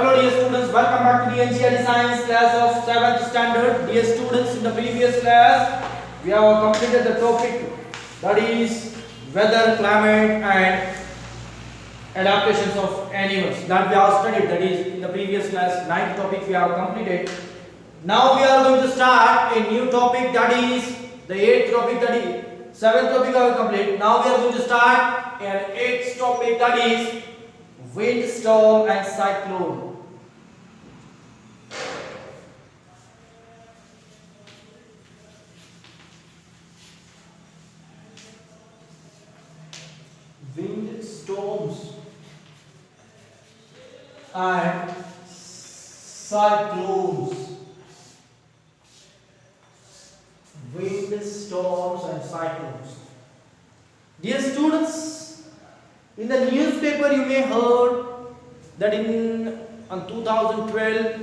Hello dear students, welcome back to the NCERT Science class of 7th standard. Dear students, in the previous class we have completed the topic that is weather, climate and adaptations of animals. That we have studied, that is in the previous class 9th topic we have completed. Now we are going to start a new topic, that is the 8th topic, that is 7th topic we have completed. Now we are going to start an 8th topic, that is wind, storm and cyclone. Wind, storms and cyclones. Wind, storms and cyclones. Dear students, in the newspaper you may heard that in 2012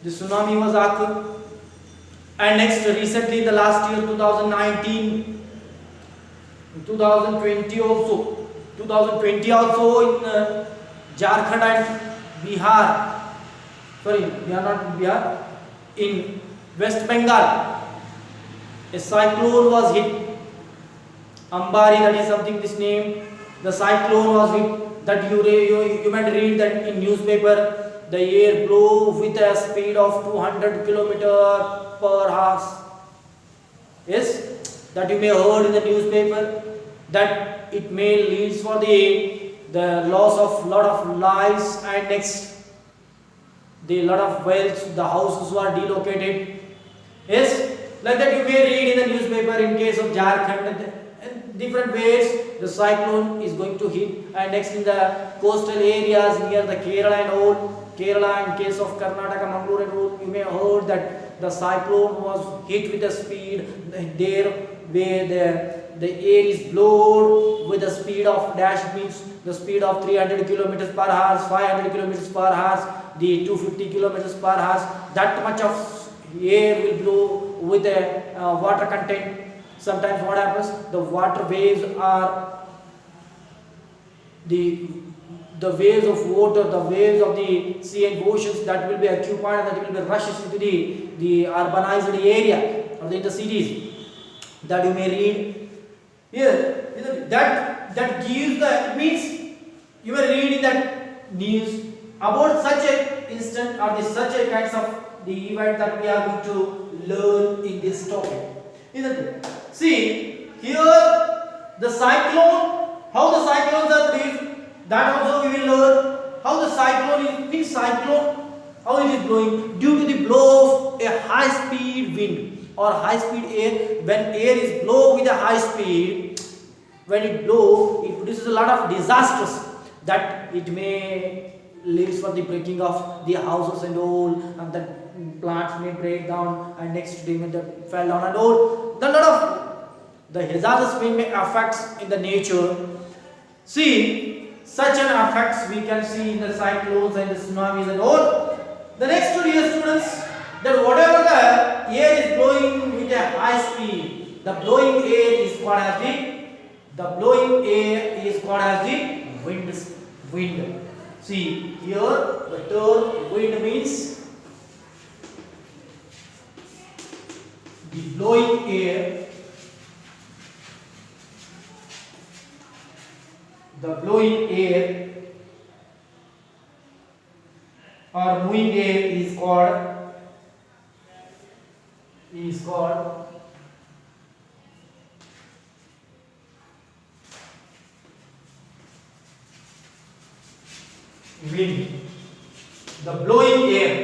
the tsunami was occurred, and next recently in the last year 2019, in 2020 also in Jharkhand and Bihar, sorry, we are not Bihar, in West Bengal a cyclone was hit. Ambari, that is something this name. The cyclone was hit. That you might read that in newspaper. The air blew with a speed of 200 km per hour. Yes, that you may heard in the newspaper. That it may leads for the loss of lot of lives, and next the lot of wealth. The houses were delocated. Yes, like that you may read in the newspaper in case of Jharkhand. Different ways the cyclone is going to hit, and next in the coastal areas near the Kerala and all, Kerala in case of Karnataka, Mangalore and all, you may have heard that the cyclone was hit with a speed there where the air is blown with the speed of dash, means the speed of 300 kilometers per hour, 500 kilometers per hour, the 250 kilometers per hour. That much of air will blow with a water content. Sometimes what happens, the water waves are the waves of water, the waves of the sea and oceans that will be occupied, that will be rushes into the urbanized area or in the cities, that you may read here. That gives the, it means you may read in that news about such a instant or such a kinds of the event that we are going to learn in this topic, isn't it? See, here the cyclone, how the cyclones are produced, that also we will learn. How the cyclone is, means cyclone, how it is blowing, due to the blow of a high speed wind or high speed air. When air is blow with a high speed, when it blow, it produces a lot of disasters, that it may leads for the breaking of the houses and all, and the plants may break down, and next day may fall down and all. The lot of the hazardous may affects in the nature. See, such an effects we can see in the cyclones and the tsunamis and all. The next, dear students, that whatever the air is blowing with a high speed, the blowing air is called as the wind. See, here the term wind means the blowing air. The blowing air or moving air is called wind. The blowing air.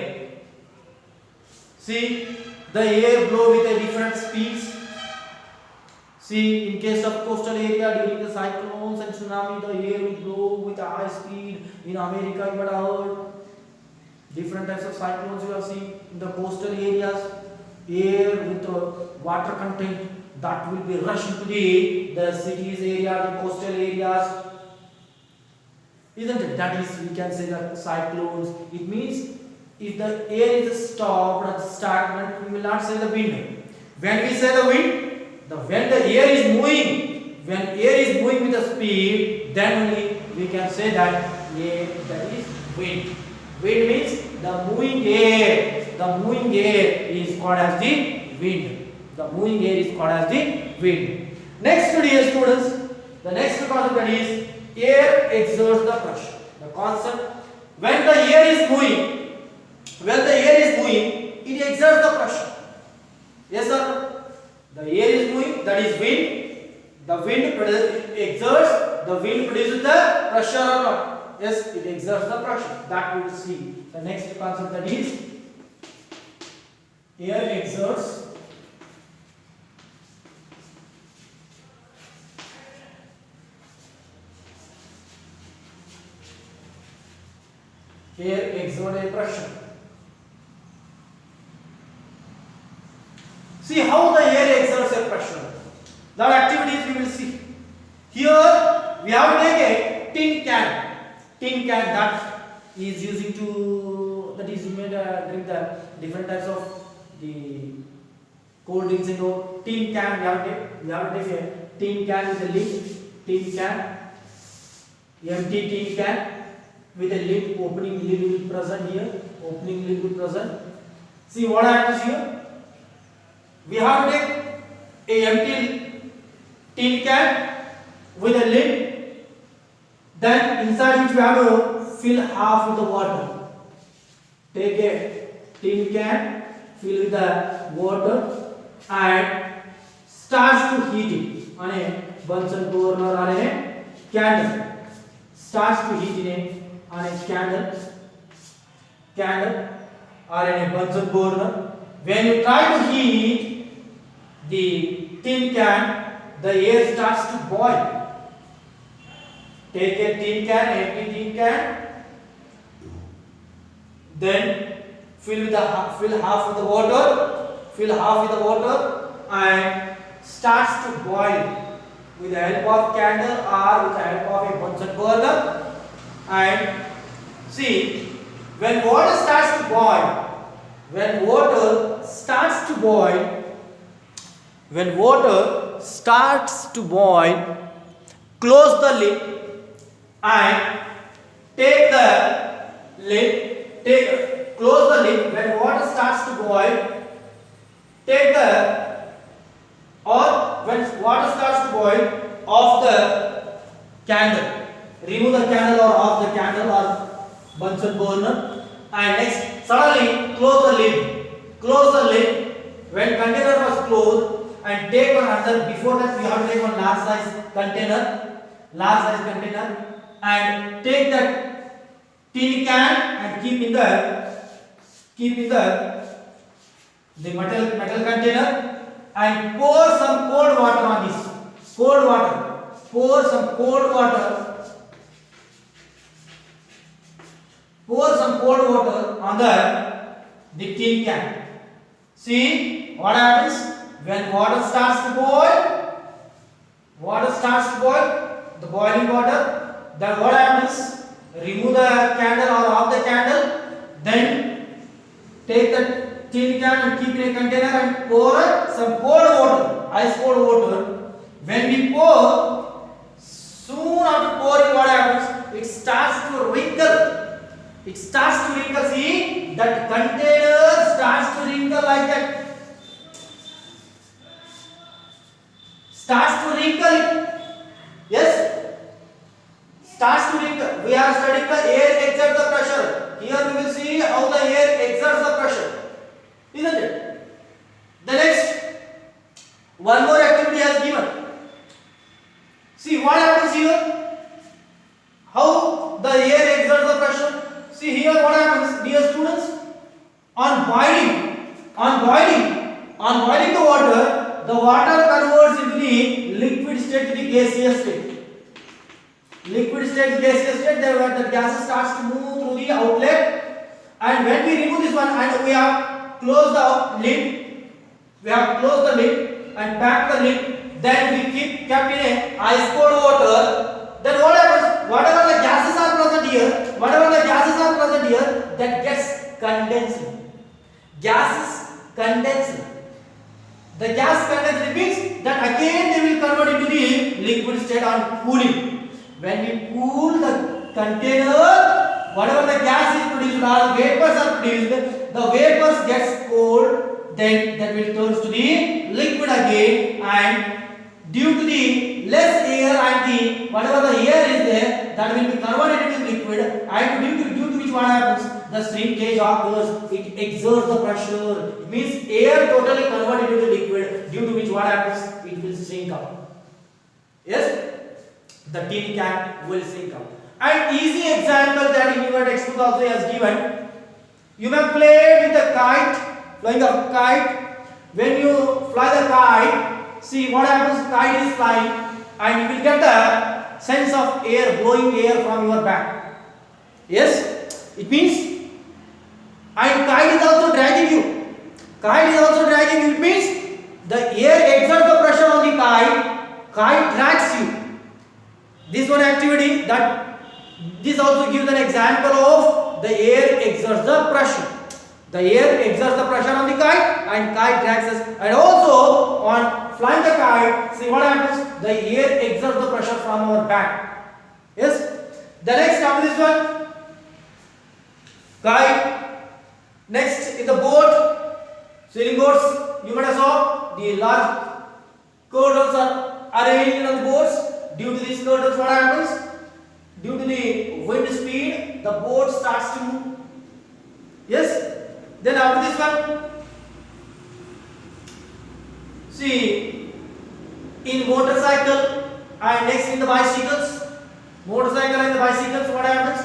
See, the air blow with a different speeds. See, in case of coastal area during the cyclones and tsunami, the air will blow with a high speed. In America, you might have heard different types of cyclones you have seen. In the coastal areas, air with water content that will be rushed into the cities area, the coastal areas. Isn't it? That is, we can say that cyclones. It means if the air is stopped or stagnant, we will not say the wind. When we say the wind, when the air is moving, with a speed, then only we can say that is wind. Wind means the moving air. The moving air is called as the wind. The moving air is called as the wind. Next, dear students, the next concept is air exerts the pressure. The concept, when the air is moving, it exerts the pressure. Yes, sir. The air is moving, that is wind. The wind exerts, the wind produces the pressure or not? Yes, it exerts the pressure. That we will see. The next concept, that is air exerts a pressure. See how the air exerts a pressure. The activities we will see. Here we have to take a tin can. Tin can that is using to, that is made drink the different types of the cold drinks and all. Tin can we have to take a tin can with a lid. Tin can, empty tin can with a lid. Opening lid will be present here. Opening lid will be present. See what happens here. We have to take a empty tin can with a lid, then inside which we have to fill half with the water. Take a tin can, fill with the water and starts to heat it on a Bunsen burner or a candle. Starts to heat on a candle or in a Bunsen burner. When you try to heat the tin can, the air starts to boil. Take a tin can, empty tin can, then fill half with the water, and starts to boil with the help of candle or with the help of a Bunsen burner. And see, when water starts to boil, close the lid and take the lid, close the lid. When water starts to boil, when water starts to boil, off the candle, remove the candle or off the candle or Bunsen burner, and next suddenly close the lid. When container was closed, and take one another. Before that, we have to take one large size container, and take that tin can and keep in the metal container, and pour some cold water on this. Pour some cold water on the tin can. See what happens when water starts to boil. The boiling water. Then what happens? Remove the candle or off the candle. Then take the tin can and keep in a container and pour some cold water, ice cold water. When we pour, soon after pouring, what happens? It starts to wrinkle. See, that container starts to wrinkle like that. Yes? Starts to wrinkle. We are studying the air exerts the pressure. Here we will see how the air exerts the pressure. Isn't it? The next, one more activity has given. See what happens here? How the air exerts the pressure. See here what happens, dear students. On boiling the water converts into the liquid state to the gaseous state. The gas starts to move through the outlet, and when we remove this one and we have closed the lid, and packed the lid, then we kept in a ice cold water. Then what happens? Whatever the gases are present here, that gets condensed. The gas condensed means that again they will convert into the liquid state on cooling. When we cool the container, whatever the gas is produced or vapors are produced, the vapors gets cold, then that will turn to the liquid again, and due to the less air and the whatever the air is there, that will be converted into liquid, and due to which what happens, the shrinkage occurs, it exerts the pressure. It means air totally converted into liquid, due to which what happens, it will shrink up. Yes, the tin can will shrink up. An easy example that in your textbook also has given, you may play with a kite, flying a kite. When you fly the kite, see what happens, kite is flying and you will get a sense of air, blowing air from your back. Yes, it means, and kite is also dragging you. Kite is also dragging you. It means the air exerts the pressure on the kite, kite drags you. This one activity, that this also gives an example of the air exerts the pressure. The air exerts the pressure on the kite and kite drags us. And also on flying the kite, see what happens? The air exerts the pressure from our back. Yes. The next after this one, kite. Next in the boat, sailing boats. You might have saw the large curtains are arranged on the boats. Due to these curtains, what happens? Due to the wind speed, the boat starts to move. Yes. Then after this one, see, in motorcycle and next in the bicycles, motorcycle and the bicycles, what happens?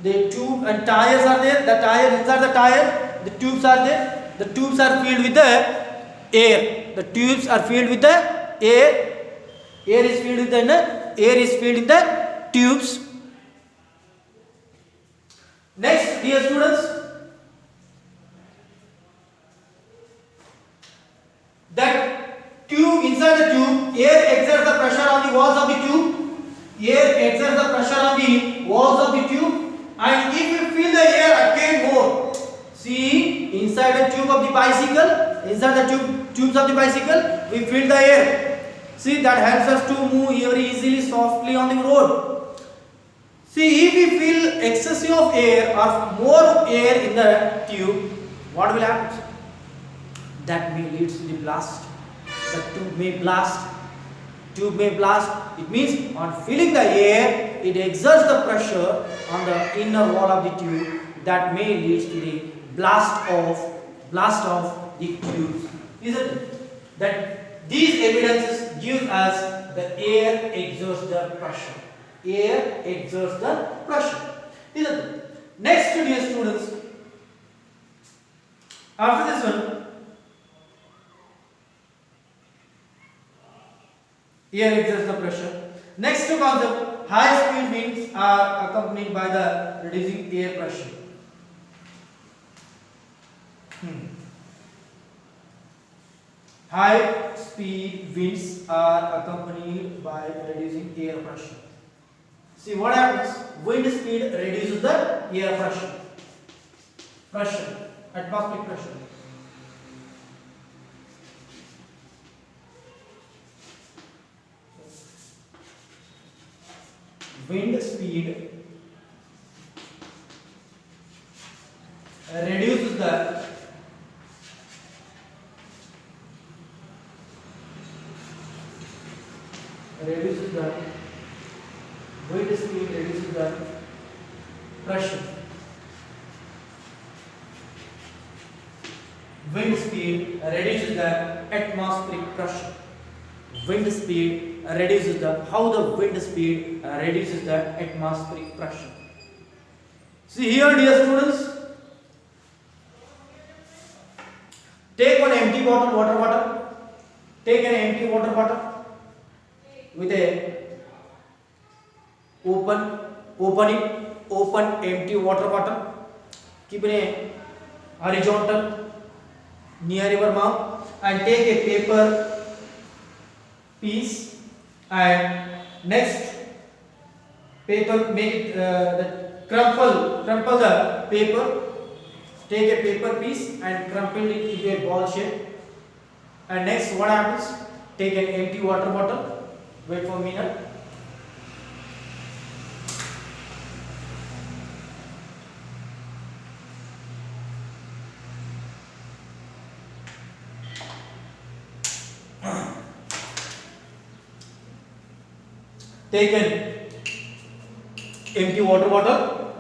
The tube and tires are there. The tire, inside the tire, the tubes are there. The tubes are filled with the air. The tubes are filled with the air. Air is filled with the air is filled in the tubes. Next, dear students, that tube, inside the tube, air exerts the pressure on the walls of the tube. Air exerts the pressure on the walls of the tube, and if you fill the air again more, see, inside the tube of the bicycle, inside the tubes of the bicycle, we fill the air. See, that helps us to move very easily, softly on the road. See, if we fill excessive of air or more air in the tube, what will happen? That may lead to the blast. The tube may blast. Tube may blast. It means on filling the air, it exerts the pressure on the inner wall of the tube. That may lead to the blast of the tubes. Isn't it? That these evidences give us the air exerts the pressure. Air exerts the pressure. Isn't it? Next, dear students, after this one, air exerts the pressure. Next concept, high speed winds are accompanied by the reducing air pressure. High speed winds are accompanied by reducing air pressure. See what happens? Wind speed reduces the air pressure. Atmospheric pressure. Wind speed reduces the wind speed reduces the pressure. Wind speed reduces the atmospheric pressure. Wind speed reduces the wind speed reduces the atmospheric pressure. See here, dear students, take one empty bottle, water bottle. Take an empty water bottle with a open empty water bottle. Keep in a horizontal near your mouth and take a paper piece, and next paper, make it crumple the paper. Take a paper piece and crumple it into a ball shape, and next what happens? Take an empty water bottle. Wait for a minute. take an empty water bottle.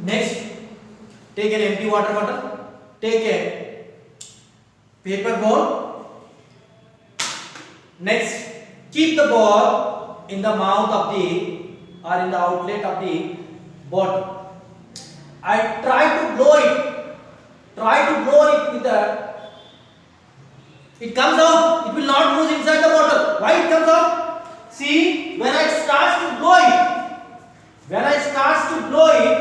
Next, take an empty water bottle. Take a paper ball. Next, keep the ball in the mouth of the or in the outlet of the bottle. I try to blow it. Try to blow it with the. It comes out. It will not move inside the bottle. Why it comes out? See, when I start to blow it,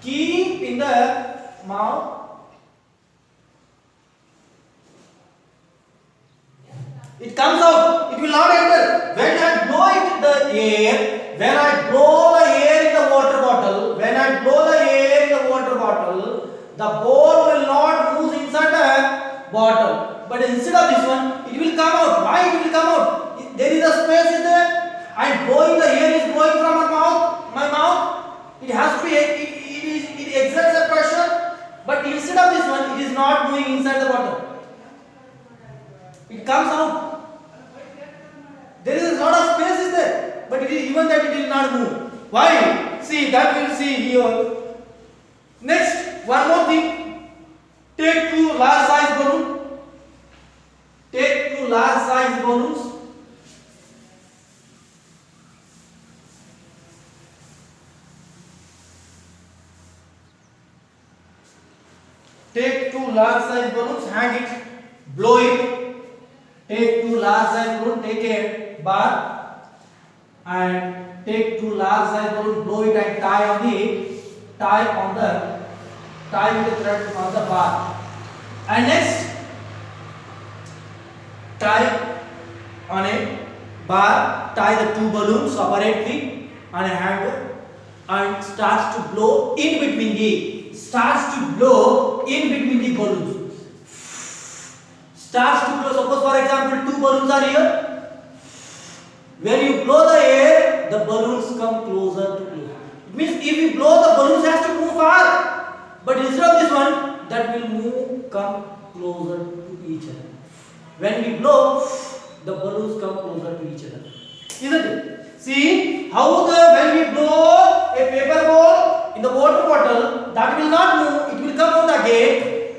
keep in the mouth. It comes out. It will not enter. When I blow it the air, when I blow the air in the water bottle, the ball will not move inside the bottle. But instead of this one, it will come out. Why it will come out? There is a space in there. And blowing the air is blowing from my mouth. It has to be. It exerts a pressure. But instead of this one, it is not moving inside the bottle. It comes out. There is a lot of space is there, but it is even that it will not move. Why? See, that we'll see here. Next, one more thing. Take two large size balloons. Take two large size balloons. Take two large size balloons, hang it, blow it. Take two large size balloons, take a bar and take two large size balloons, blow it and tie with the thread on the bar. And next, tie on a bar, tie the two balloons separately on a hanger and starts to blow in between the balloons. Starts to blow. Suppose for example two balloons are here. When you blow the air, the balloons come closer to closer. It means if you blow, the balloons has to move far. But instead of this one, that will come closer to each other. When we blow, the balloons come closer to each other. Isn't it? See how when we blow a paper ball in the water bottle, that will not move. It will come out again.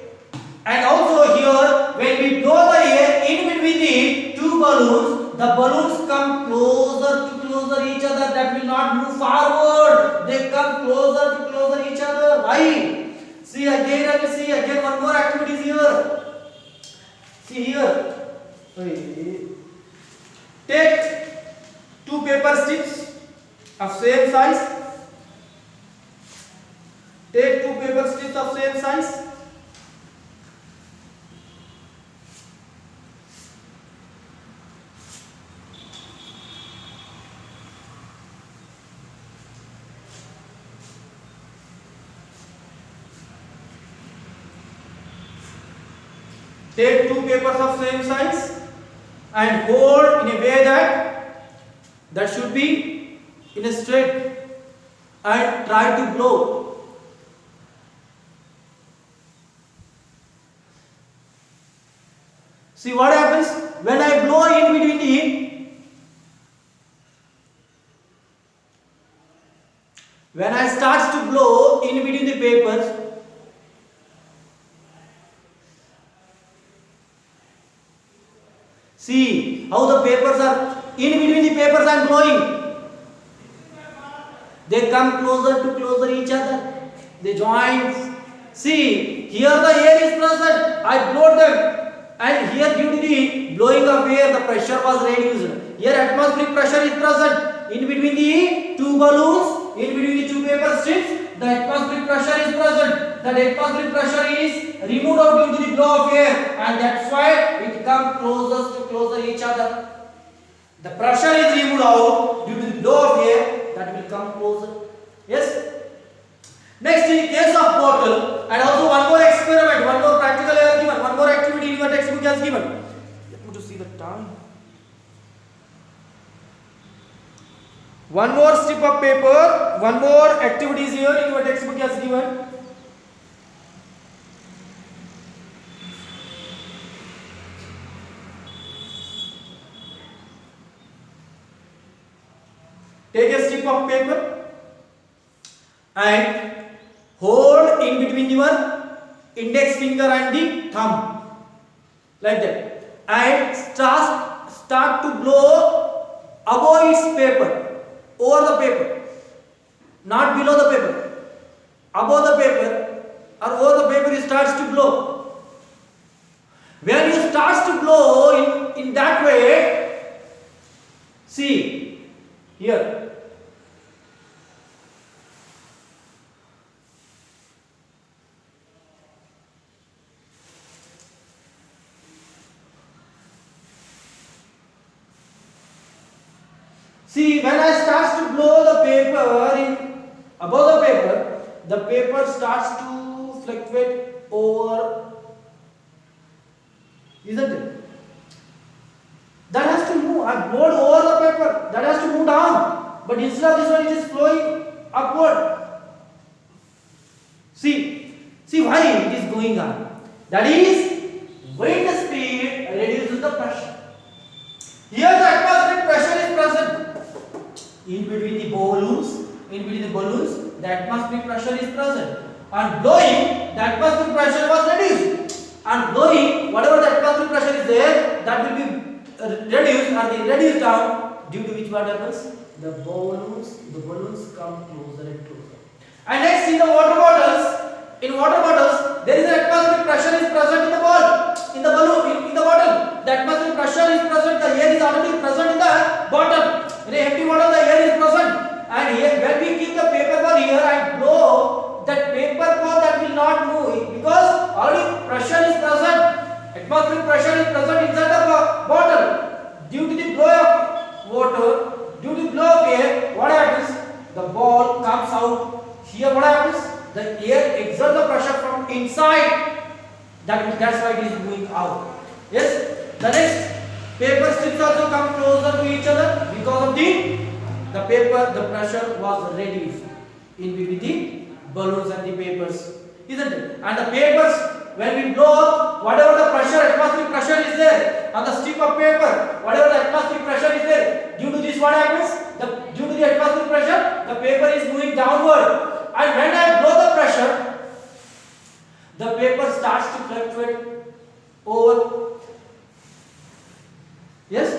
And also here, when we blow the air in between the two balloons, the balloons come closer each other. That will not move forward. They come closer each other. Right? See again, one more activity is here. See here. Take two paper strips of same size. Take two paper strips of same size. Take two papers of same size and hold in a way that should be in a straight and try to blow. See what happens when I blow in between when I start to blow in between the papers. See how the papers are in between the papers I am blowing. They come closer each other. They join. See here the air is present. I blow them, and here due to the blowing of air the pressure was reduced. Here atmospheric pressure is present in between the two balloons, in between the two paper strips. The atmospheric pressure is present. That atmospheric pressure is removed out due to the blow of air, and that's why it comes closer each other. The pressure is removed out due to the blow of air, that will come closer. Yes. Next, in the case of bottle, and also one more experiment, one more practical given, one more activity in your textbook has given. Let me to see the time. One more strip of paper, one more activities here in your textbook has given. Take a strip of paper and hold in between your index finger and the thumb like that, and start to blow above its paper, over the paper, not below the paper, above the paper or over the paper. It starts to blow. When you starts to blow in that way, see here. See, when I starts to blow the paper above the paper starts to fluctuate over, isn't it? That has to move. I blowed over the paper. That has to move down. But instead of this one, it is flowing upward. See why it is going on. That is, when the speed reduces the pressure. Here the atmospheric pressure is present. In between the balloons, the atmospheric pressure is present. On blowing, the atmospheric pressure was reduced. On blowing, whatever the atmospheric pressure is there, that will be reduced down. Due to which what happens? The balloons come closer and closer. And next, in water bottles, there is an atmospheric pressure is present in the bottle. In the bottle, the atmospheric pressure is present. The air is already present in the bottle. In an empty bottle, the air is present. And here, when we keep the paper core here and blow, that paper core that will not move because already pressure is present. Atmospheric pressure is present inside the bottle. Due to the flow of water, due to the flow of air, what happens? The ball comes out. Here, what happens? The air exerts the pressure from inside. That's why it is moving out. Yes. The next, paper strips also come closer to each other because of the paper. The pressure was reduced in between the balloons and the papers, isn't it? And the papers, when we blow up, whatever the pressure, atmospheric pressure is there on the strip of paper, whatever the atmospheric pressure is there, due to this what happens? Due to the atmospheric pressure, the paper is moving downward. And when I blow the pressure, the paper starts to fluctuate over. Yes?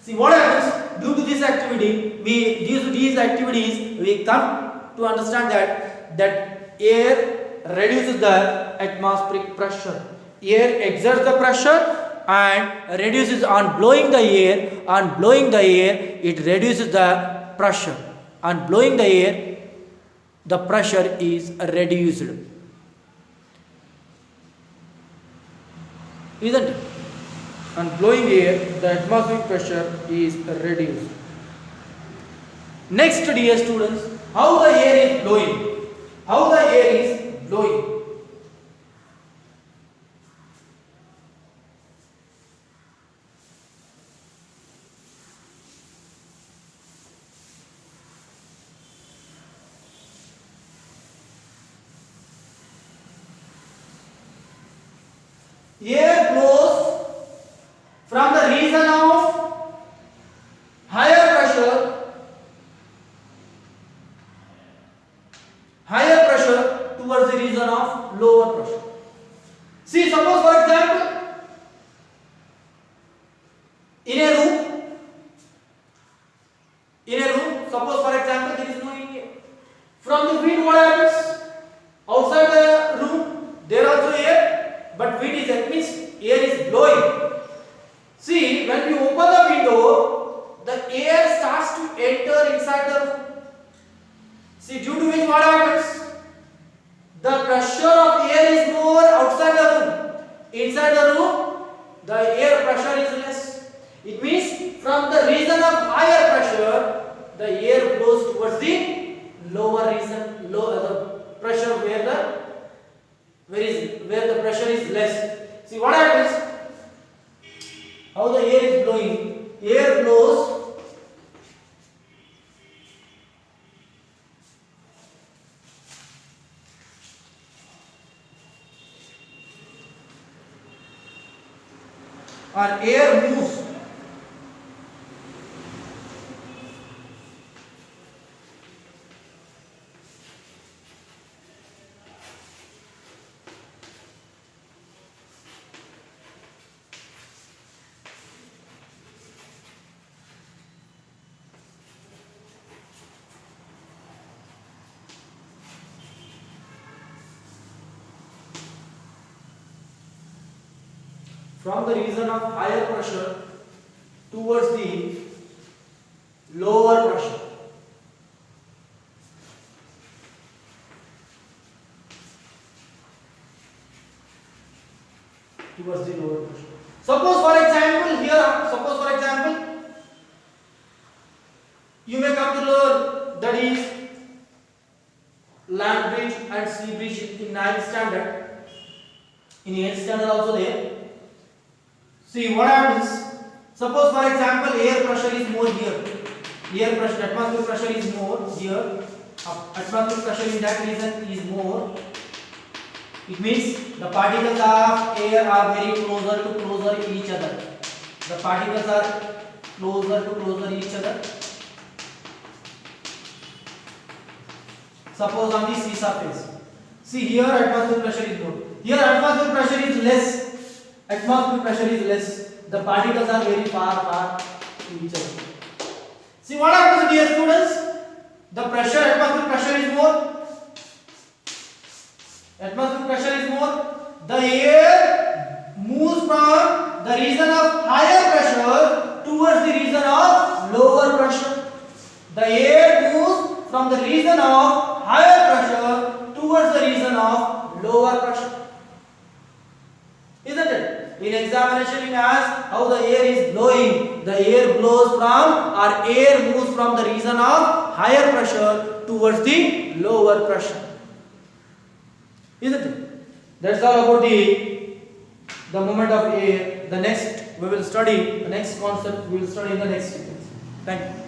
See what happens? Due to this activity, these activities, we come to understand that air reduces the atmospheric pressure. Air exerts the pressure and reduces on blowing the air. On blowing the air, it reduces the pressure. On blowing the air, the pressure is reduced. Isn't it? On blowing air, the atmospheric pressure is reduced. Next, dear students, how the air is blowing. How the air is blowing. Air blows from the region of higher pressure towards the region of lower pressure. See, suppose for example, in a room, suppose for example there is no air. From the wind what happens? Outside the room there also air, but wind is, that means air is blowing. See, when we open the window, the air starts to enter inside the room. See, due to which what happens? The pressure of air is more outside the room. Inside the room, the air pressure is less. It means from the region of higher pressure, the air blows towards the lower region, the pressure where the pressure is less. See what happens? How the air is blowing? Air blows or air moves from the region of higher pressure towards the lower pressure. Towards the lower pressure. Suppose for example, you may come to learn that is land bridge and sea bridge in 9th standard. In 8th standard also there. See what happens. Suppose for example air pressure is more here. Air pressure, atmospheric pressure is more here. Atmospheric pressure in that region is more. It means the particles of air are very closer to each other. The particles are closer to each other. Suppose on the sea surface. See here atmospheric pressure is more. Here atmospheric pressure is less. Atmospheric pressure is less. The particles are very far to each other. See what happens, dear students? The pressure, atmospheric pressure is more. Atmospheric pressure is more. The air moves from the region of higher pressure towards the region of lower pressure. The air moves from the region of higher pressure towards the region of lower pressure. Isn't it? In examination you ask how the air is blowing. The air blows from or air moves from the region of higher pressure towards the lower pressure. Isn't it? That's all about the movement of air. The next we will study, the next concept we will study in the next sequence. Thank you.